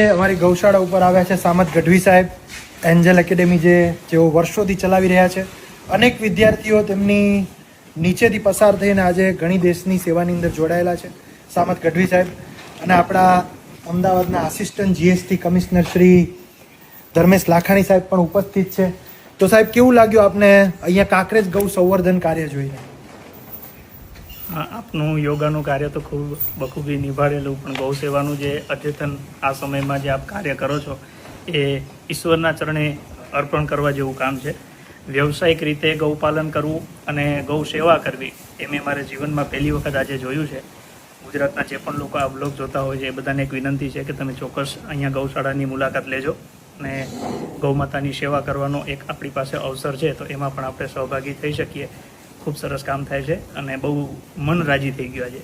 અમારી ગૌશાળા ઉપર આવ્યા છે સામત ગઢવી સાહેબ, એન્જલ એકેડેમી જેઓ વર્ષોથી ચલાવી રહ્યા છે. અનેક વિદ્યાર્થીઓ તેમની નીચેથી પસાર થઈને આજે ઘણી દેશની સેવાની અંદર જોડાયેલા છે. સામત ગઢવી સાહેબ અને આપણા અમદાવાદના assistant GST commissioner Shri Dharmesh Lakhani સાહેબ પણ ઉપસ્થિત છે. તો સાહેબ, કેવું લાગ્યું આપને અહીંયા કાંકરેજ ગૌ સંવર્ધન કાર્ય જોઈને? આપનું યોગાનું કાર્ય તો ખૂબ બખૂબી નિભાવેલું, પણ ગૌ સેવાનું જે અદ્યતન આ સમયમાં જે આપ કાર્ય કરો છો એ ઈશ્વરના ચરણે અર્પણ કરવા જેવું કામ છે. વ્યવસાયિક રીતે ગૌપાલન કરવું અને ગૌ સેવા કરવી એ મેં મારા જીવનમાં પહેલી વખત આજે જોયું છે. ગુજરાતના જે પણ લોકો આ બ્લોગ જોતા હોય છે એ બધાને એક વિનંતી છે કે તમે ચોક્કસ અહીંયા ગૌશાળાની મુલાકાત લેજો અને ગૌ માતાની સેવા કરવાનો એક આપણી પાસે અવસર છે, તો એમાં પણ આપણે સહભાગી થઈ શકીએ. ખૂબ સરસ કામ થાય છે અને બહુ મન રાજી થઈ ગયું આજે.